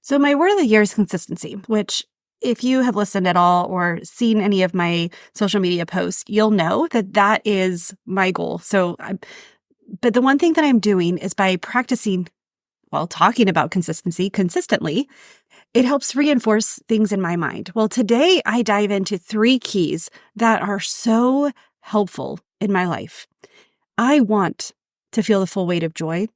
So my word of the year is consistency, which if you have listened at all or seen any of my social media posts, you'll know that that is my goal. But the one thing that I'm doing is by practicing, while talking about consistency consistently, it helps reinforce things in my mind. Well, today I dive into 3 keys that are so helpful in my life. I want to feel the full weight of joy.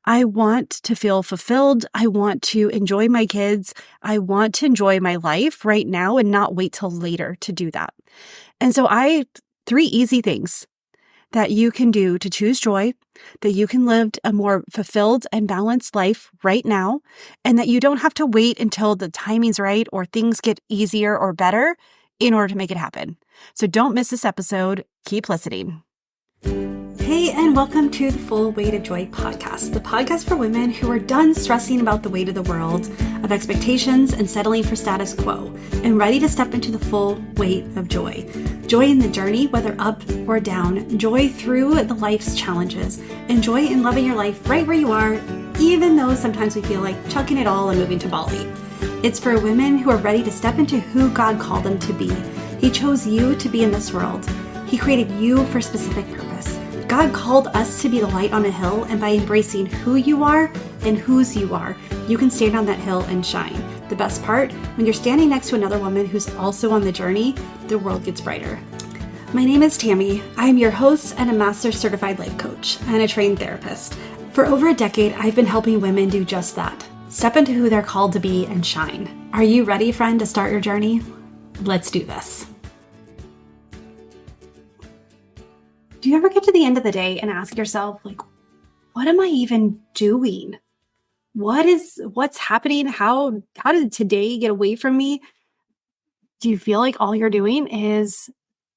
I want to feel fulfilled. I want to enjoy my kids. I want to enjoy my life right now and not wait till later to do that. And so 3 easy things that you can do to choose joy, that you can live a more fulfilled and balanced life right now, and that you don't have to wait until the timing's right or things get easier or better in order to make it happen. So don't miss this episode. Keep listening. Hey, and welcome to the Full Weight of Joy podcast, the podcast for women who are done stressing about the weight of the world, of expectations and settling for status quo, and ready to step into the full weight of joy. Joy in the journey, whether up or down, joy through the life's challenges, and joy in loving your life right where you are, even though sometimes we feel like chucking it all and moving to Bali. It's for women who are ready to step into who God called them to be. He chose you to be in this world. He created you for a specific purpose. God called us to be the light on a hill, and by embracing who you are and whose you are, you can stand on that hill and shine. The best part, when you're standing next to another woman who's also on the journey, the world gets brighter. My name is Tammy. I'm your host and a master certified life coach and a trained therapist. For over a decade, I've been helping women do just that. Step into who they're called to be and shine. Are you ready, friend, to start your journey? Let's do this. Do you ever get to the end of the day and ask yourself, what am I even doing? What's happening? How did today get away from me? Do you feel like all you're doing is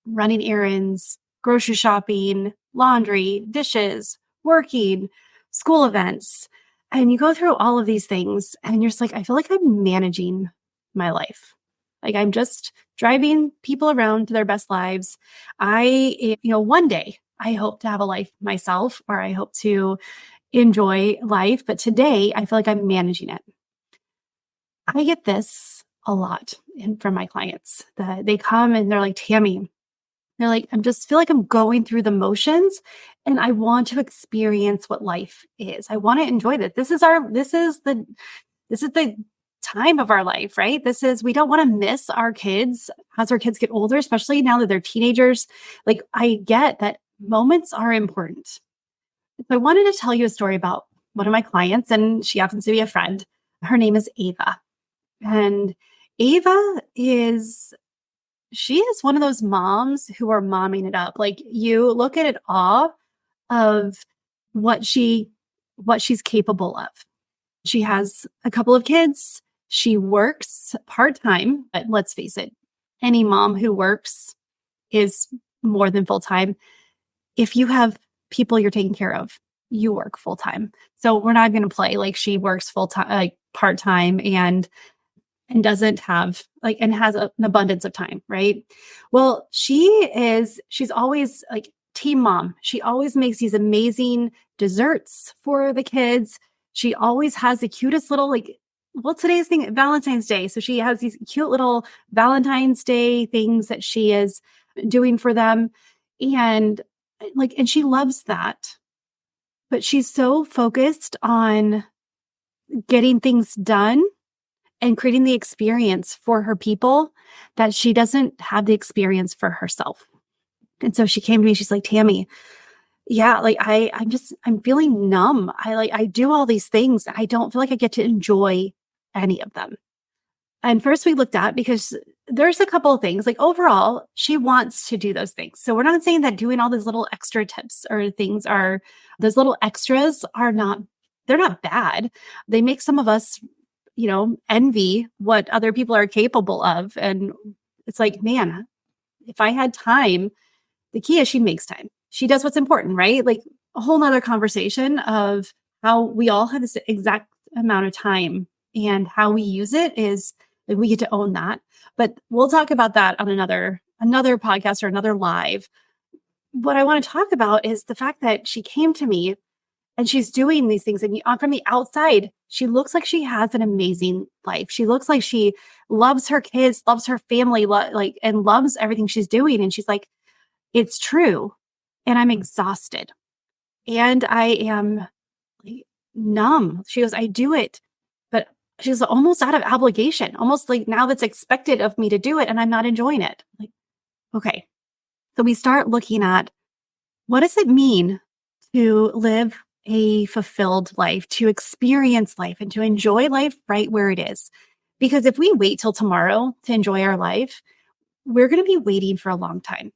running errands, grocery shopping, laundry, dishes, working, school events? And you go through all of these things and you're just like, I feel like I'm managing my life. Like I'm just driving people around to their best lives. One day I hope to have a life myself, or I hope to enjoy life. But today I feel like I'm managing it. I get this a lot from my clients. They come and they're like, Tammy, they're like, I just feel like I'm going through the motions and I want to experience what life is. I want to enjoy this. This is the time of our life, right? We don't want to miss our kids as our kids get older, especially now that they're teenagers. Like I get that moments are important. So I wanted to tell you a story about one of my clients, and she happens to be a friend. Her name is Ava. And Ava she is one of those moms who are momming it up. Like you look at it awe of what she's capable of. She has a couple of kids. She works part-time, but let's face it, any mom who works is more than full-time. If you have people you're taking care of, you work full-time. So we're not going to play like she works full-time, like part-time and doesn't have and has an abundance of time, right? Well, she's always like team mom. She always makes these amazing desserts for the kids. She always has the cutest little today's Valentine's Day. So she has these cute little Valentine's Day things that she is doing for them. And she loves that. But she's so focused on getting things done and creating the experience for her people that she doesn't have the experience for herself. And so she came to me, she's like, Tammy, yeah, I'm feeling numb. I do all these things. I don't feel like I get to enjoy any of them. And first we looked at, because there's a couple of things, like overall, she wants to do those things. So we're not saying that doing all those little extra tips or things those little extras they're not bad. They make some of us, envy what other people are capable of. And it's like, man, if I had time, the key is she makes time. She does what's important, right? Like a whole nother conversation of how we all have this exact amount of time, and how we use it is like we get to own that. But we'll talk about that on another podcast or another live. What I want to talk about is the fact that she came to me And she's doing these things. And from the outside, she looks like she has an amazing life. She looks like she loves her kids, loves her family, like, and loves everything she's doing. And she's like, it's true. And I'm exhausted and I am like numb. She goes, I do it, but she's almost out of obligation, almost like now that's expected of me to do it. And I'm not enjoying it. Like, okay. So we start looking at what does it mean to live a fulfilled life, to experience life and to enjoy life right where it is. Because if we wait till tomorrow to enjoy our life, we're going to be waiting for a long time.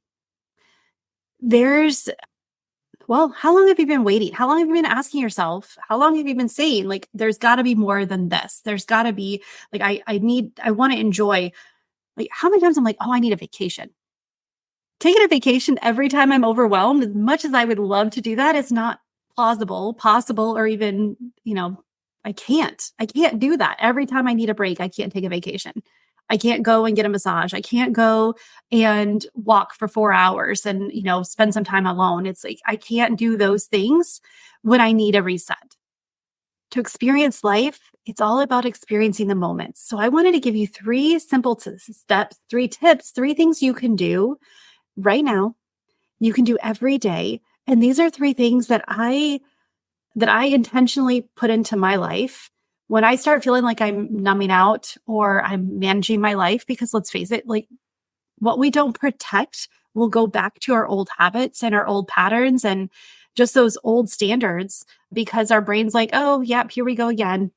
Well, how long have you been waiting? How long have you been asking yourself? How long have you been saying, like, there's got to be more than this? There's got to be, like, I want to enjoy. Like, how many times I'm like, oh, I need a vacation. Taking a vacation every time I'm overwhelmed, as much as I would love to do that, it's not plausible, possible, or even, I can't. I can't do that. Every time I need a break, I can't take a vacation. I can't go and get a massage. I can't go and walk for 4 hours and, spend some time alone. It's like I can't do those things when I need a reset. To experience life, it's all about experiencing the moments. So I wanted to give you 3 simple steps, 3 tips, 3 things you can do right now, you can do every day. And these are 3 things that I intentionally put into my life when I start feeling like I'm numbing out or I'm managing my life, because let's face it, like what we don't protect will go back to our old habits and our old patterns and just those old standards, because our brain's like, oh, yep, here we go again.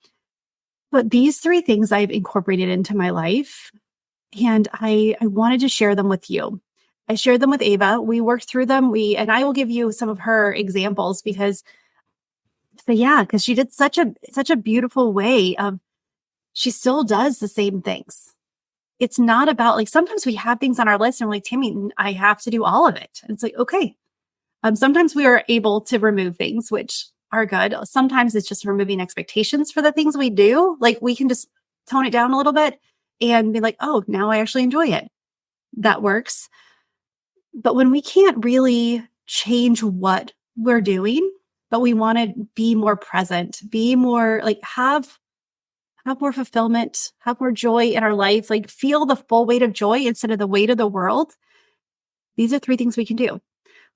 But these 3 things I've incorporated into my life, and I wanted to share them with you. I shared them with Ava. We worked through them. And I will give you some of her examples because she did such a beautiful way of, she still does the same things. It's not about, like, sometimes we have things on our list and we're like, Tammy, I have to do all of it. And it's like, okay. Sometimes we are able to remove things, which are good. Sometimes it's just removing expectations for the things we do. Like, we can just tone it down a little bit and be like, oh, now I actually enjoy it. That works. But when we can't really change what we're doing, but we want to be more present, be more like have more fulfillment, have more joy in our life, like feel the full weight of joy instead of the weight of the world. These are 3 things we can do.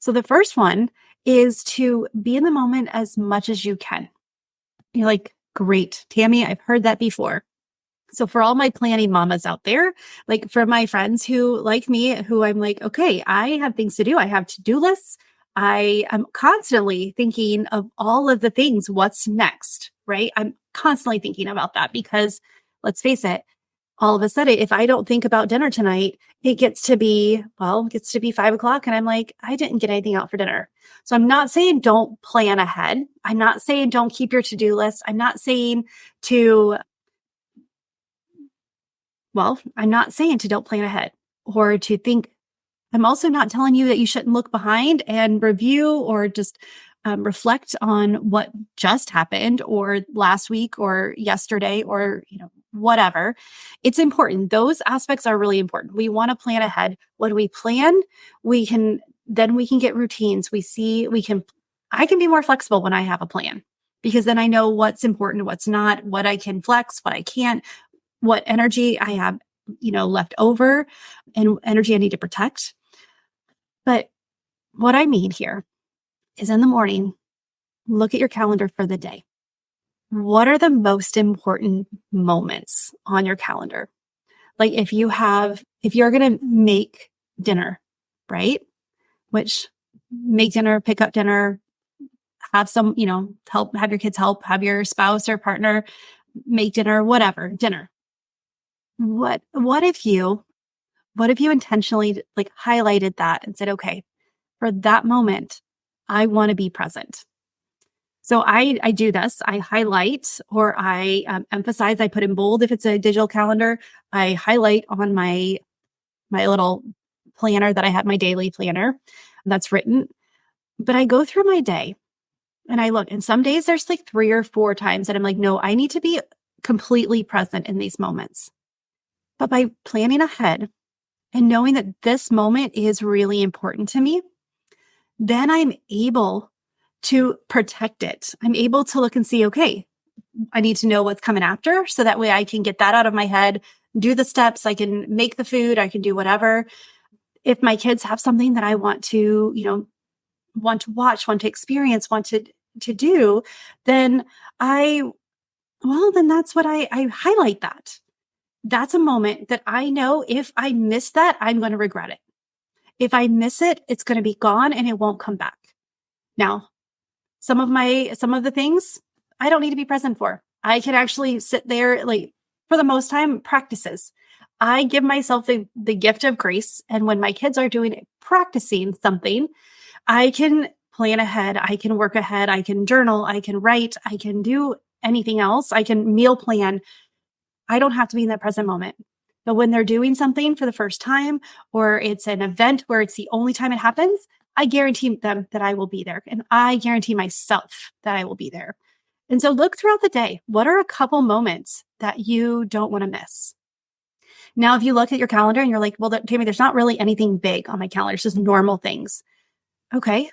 So the first one is to be in the moment as much as you can. You're like, great, Tammy, I've heard that before. So for all my planning mamas out there, like for my friends who like me, who I'm like, okay, I have things to do. I have to-do lists. I am constantly thinking of all of the things, what's next, right? I'm constantly thinking about that because let's face it, all of a sudden, if I don't think about dinner tonight, it gets to be 5:00 and I'm like, I didn't get anything out for dinner. So I'm not saying don't plan ahead. I'm not saying don't keep your to-do list. I'm not saying to don't plan ahead or to think. I'm also not telling you that you shouldn't look behind and review or just reflect on what just happened or last week or yesterday or, whatever. It's important. Those aspects are really important. We want to plan ahead. When we plan, we can get routines. I can be more flexible when I have a plan because then I know what's important, what's not, what I can flex, what I can't, what energy I have, left over and energy I need to protect. But what I mean here is in the morning, look at your calendar for the day. What are the most important moments on your calendar? Like if you're going to make dinner, right? Which make dinner, pick up dinner, have some, help, have your kids help, have your spouse or partner make dinner, whatever, dinner. What if you intentionally like highlighted that and said, okay, for that moment, I want to be present. So I do this. I highlight or I emphasize. I put in bold if it's a digital calendar. I highlight on my little planner that I have, my daily planner that's written. But I go through my day and I look. And some days there's like 3 or 4 times that I'm like, no, I need to be completely present in these moments. But by planning ahead and knowing that this moment is really important to me, then I'm able to protect it. I'm able to look and see, okay, I need to know what's coming after. So that way I can get that out of my head, do the steps, I can make the food, I can do whatever. If my kids have something that I want to, want to watch, want to experience, want to do, then I, then that's what I highlight that. That's a moment that I know if I miss that, I'm going to regret it. If I miss it, it's going to be gone and it won't come back. Now, some of the things I don't need to be present for. I can actually sit there, like, for the most time, practices. I give myself the gift of grace. And when my kids are doing it, practicing something, I can plan ahead. I can work ahead. I can journal. I can write. I can do anything else. I can meal plan. I don't have to be in that present moment. But when they're doing something for the first time, or it's an event where it's the only time it happens, I guarantee them that I will be there. And I guarantee myself that I will be there. And so look throughout the day. What are a couple moments that you don't want to miss? Now, if you look at your calendar and you're like, well, Tammy, there's not really anything big on my calendar. It's just normal things. Okay.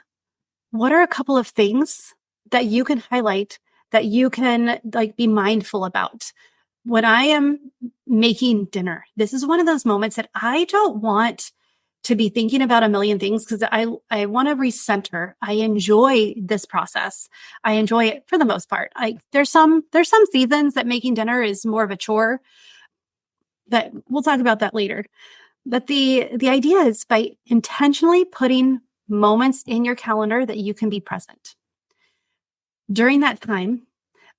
What are a couple of things that you can highlight, that you can like be mindful about? When I am making dinner, this is one of those moments that I don't want to be thinking about a million things, because I want to recenter. I enjoy this process. I enjoy it for the most part. There's some seasons that making dinner is more of a chore, but we'll talk about that later. But the idea is by intentionally putting moments in your calendar that you can be present. During that time,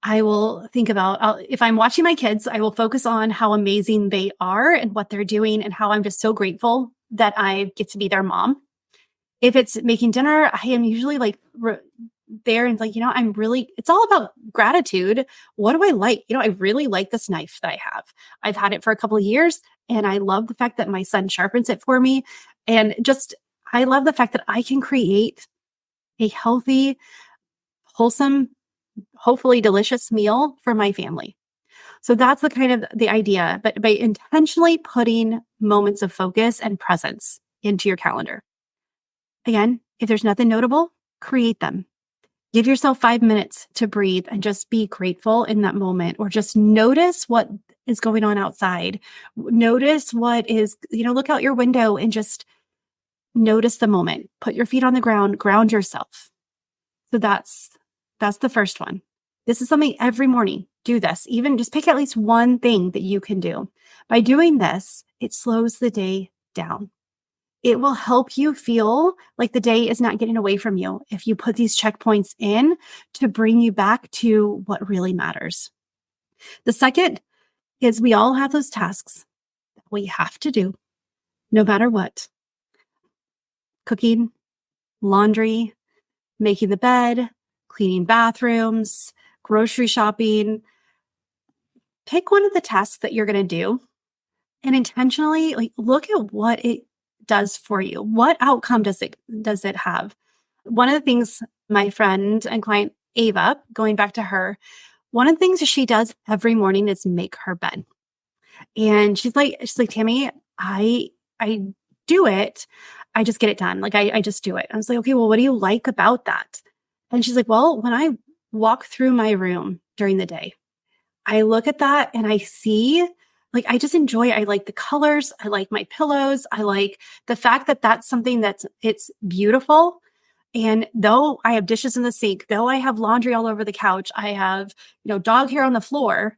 I will think about, if I'm watching my kids, I will focus on how amazing they are and what they're doing and how I'm just so grateful that I get to be their mom. If it's making dinner, I am usually like there and like, it's all about gratitude. What do I like? I really like this knife that I have. I've had it for a couple of years and I love the fact that my son sharpens it for me. And just, I love the fact that I can create a healthy, wholesome, hopefully delicious meal for my family. So that's the kind of the idea, but by intentionally putting moments of focus and presence into your calendar. Again, if there's nothing notable, create them. Give yourself 5 minutes to breathe and just be grateful in that moment, or just notice what is going on outside. Notice what is, look out your window and just notice the moment. Put your feet on the ground, ground yourself. So that's the first one. This is something every morning. Do this. Even just pick at least one thing that you can do. By doing this, it slows the day down. It will help you feel like the day is not getting away from you if you put these checkpoints in to bring you back to what really matters. The second is we all have those tasks that we have to do no matter what. Cooking, laundry, making the bed, cleaning bathrooms, grocery shopping. Pick one of the tasks that you're going to do and intentionally look at what it does for you. What outcome does it have? One of the things my friend and client Ava, going back to her, one of the things that she does every morning is make her bed. And she's like, Tammy, I do it. I just get it done. I just do it. I was like, okay, well, what do you like about that? And she's like, well, when I walk through my room during the day, I look at that and I see, I just enjoy it. I like the colors. I like my pillows. I like the fact that that's something it's beautiful. And though I have dishes in the sink, though I have laundry all over the couch, I have, dog hair on the floor,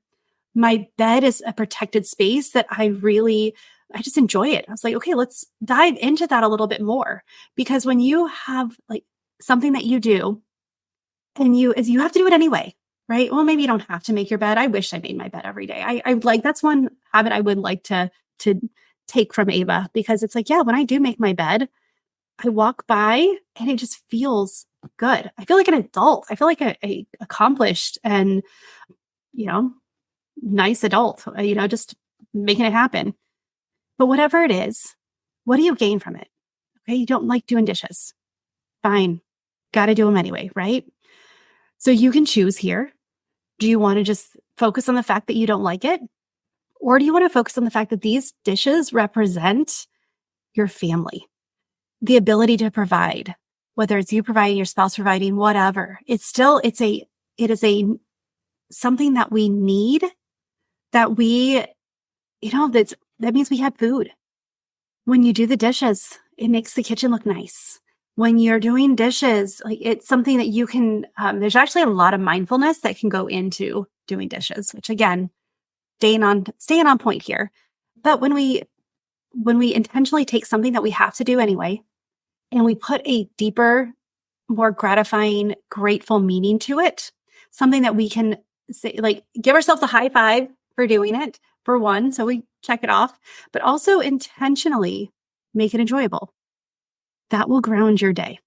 my bed is a protected space that I just enjoy it. I was like, okay, let's dive into that a little bit more. Because when you have something that you do and you have to do it anyway, right? Well, maybe you don't have to make your bed. I wish I made my bed every day. I that's one habit I would like to take from Ava, because it's like, yeah, when I do make my bed, I walk by and it just feels good. I feel like an adult. I feel like a accomplished and, nice adult, just making it happen. But whatever it is, what do you gain from it? Okay. You don't like doing dishes. Fine. Got to do them anyway, right? So you can choose here. Do you want to just focus on the fact that you don't like it? Or do you want to focus on the fact that these dishes represent your family, the ability to provide, whether it's you providing, your spouse providing, whatever. It is something that we need, that that means we had food. When you do the dishes, it makes the kitchen look nice. When you're doing dishes, like, it's something that you can, there's actually a lot of mindfulness that can go into doing dishes, which, again, staying on point here. But when we intentionally take something that we have to do anyway, and we put a deeper, more gratifying, grateful meaning to it, something that we can say, like, give ourselves a high five for doing it, for one, so we check it off, but also intentionally make it enjoyable. That will ground your day.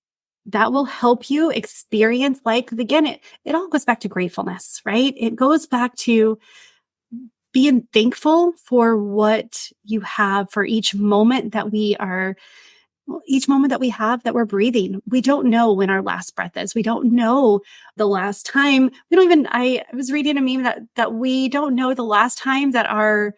That will help you experience, like, again, it all goes back to gratefulness, right? It goes back to being thankful for what you have, for each moment that we have, that we're breathing. We don't know when our last breath is. We don't know the last time. We don't even, I was reading a meme that we don't know the last time that our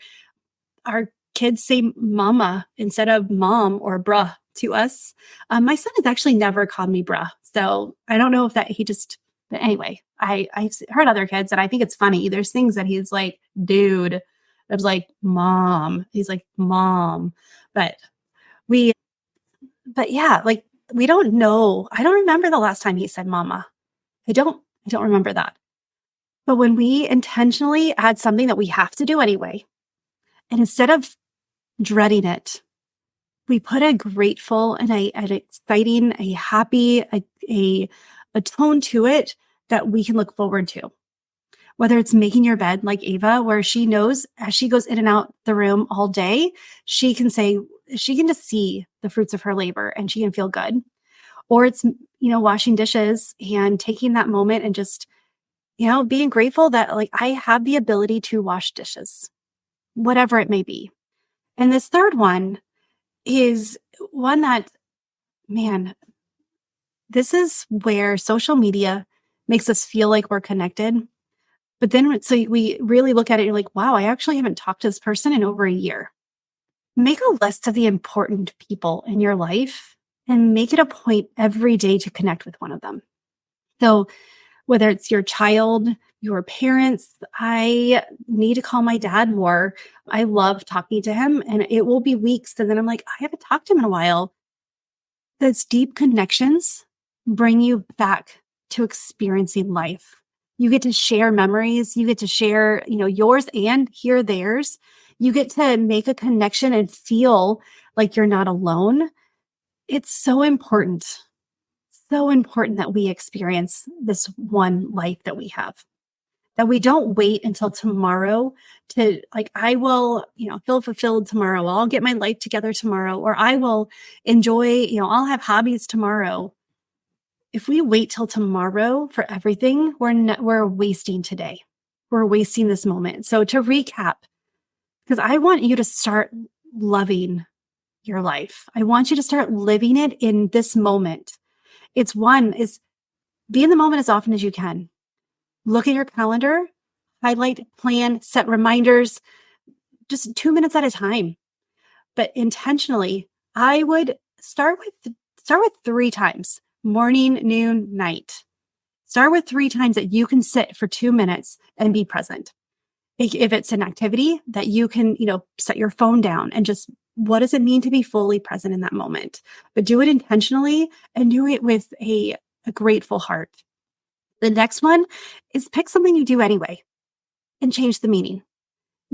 kids say mama instead of mom or bruh to us. My son has actually never called me bruh. So I don't know if but anyway, I've heard other kids, and I think it's funny. There's things that he's like, dude. I was like, mom. He's like, mom. But we, but yeah, like, we don't know. I don't remember the last time he said mama. I don't remember that. But when we intentionally add something that we have to do anyway, and instead of dreading it, we put a grateful and an exciting, a happy, a tone to it that we can look forward to. Whether it's making your bed like Ava, where she knows as she goes in and out the room all day, she can just see the fruits of her labor and she can feel good. Or it's, washing dishes and taking that moment and just, being grateful that, like, I have the ability to wash dishes, whatever it may be. And this third one is one that, man, this is where social media makes us feel like we're connected. But then, so we really look at it, you're like, wow, I actually haven't talked to this person in over a year. Make a list of the important people in your life and make it a point every day to connect with one of them. So whether it's your child, your parents, I need to call my dad more. I love talking to him, and it will be weeks. And then I'm like, I haven't talked to him in a while. Those deep connections bring you back to experiencing life. You get to share memories. You get to share, yours and hear theirs. You get to make a connection and feel like you're not alone. It's so important that we experience this one life that we have, that we don't wait until tomorrow to, like, I will, feel fulfilled tomorrow. I'll get my life together tomorrow, or I will enjoy, I'll have hobbies tomorrow. If we wait till tomorrow for everything, we're wasting today. We're wasting this moment. So to recap, because I want you to start loving your life. I want you to start living it in this moment. Is be in the moment as often as you can. Look at your calendar, highlight, plan, set reminders, just 2 minutes at a time. But intentionally, I would start with 3 times: morning, noon, night. Start with 3 times that you can sit for 2 minutes and be present. If it's an activity that you can, set your phone down and just, what does it mean to be fully present in that moment? But do it intentionally and do it with a grateful heart. The next one is pick something you do anyway and change the meaning.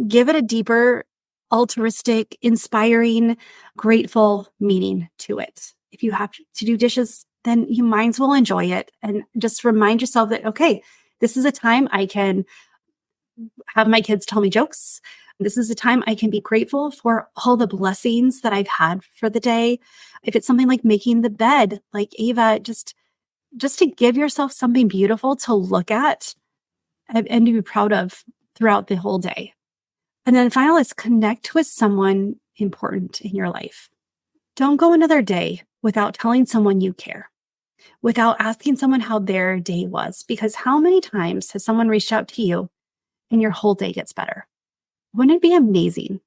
Give it a deeper, altruistic, inspiring, grateful meaning to it. If you have to do dishes, then you might as well enjoy it and just remind yourself that, okay, this is a time I can have my kids tell me jokes. This is a time I can be grateful for all the blessings that I've had for the day. If it's something like making the bed, like Ava, just to give yourself something beautiful to look at and to be proud of throughout the whole day. And then finally, is connect with someone important in your life. Don't go another day without telling someone you care, without asking someone how their day was, because how many times has someone reached out to you and your whole day gets better? Wouldn't it be amazing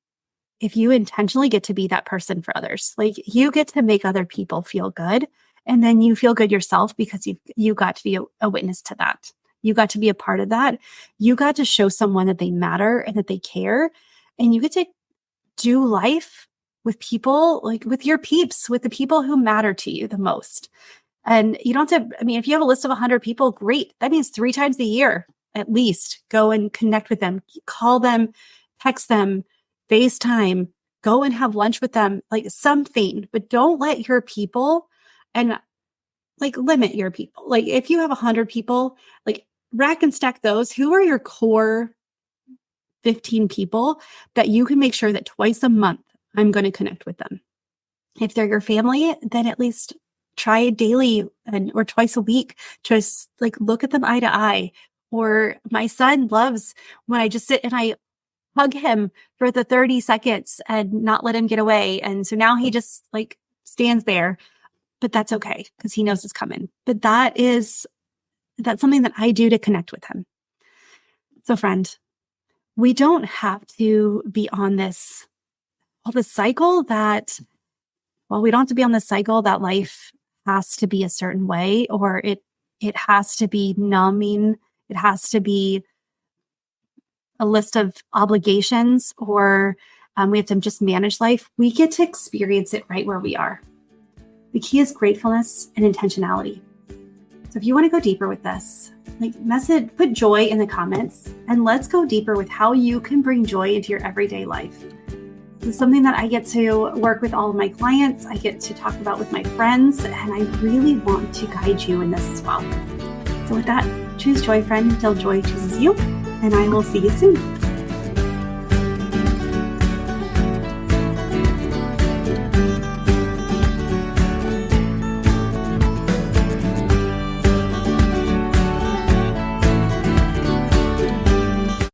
if you intentionally get to be that person for others? Like, you get to make other people feel good And then you feel good yourself because you got to be a witness to that. You got to be a part of that. You got to show someone that they matter and that they care. And you get to do life with people, like with your peeps, with the people who matter to you the most. And you don't have to, I mean, if you have a list of 100 people, great. That means 3 times a year, at least, go and connect with them, call them, text them, FaceTime, go and have lunch with them, like something, but don't let your people and like limit your people. Like if you have 100 people, like rack and stack those. Who are your core 15 people that you can make sure that twice a month I'm going to connect with them? If they're your family, then at least try daily or twice a week. Just like look at them eye to eye. Or my son loves when I just sit and I hug him for the 30 seconds and not let him get away. And so now he just like stands there, but that's okay because he knows it's coming. But that's something that I do to connect with him. So friend, we don't have to be on this cycle that, well, we don't have to be on this cycle that life has to be a certain way, or it has to be numbing. It has to be a list of obligations, or we have to just manage life. We get to experience it right where we are. The key is gratefulness and intentionality. So if you want to go deeper with this, put joy in the comments, and let's go deeper with how you can bring joy into your everyday life. It's something that I get to work with all of my clients. I get to talk about with my friends, and I really want to guide you in this as well. So with that, choose joy, friend, until joy chooses you, and I will see you soon.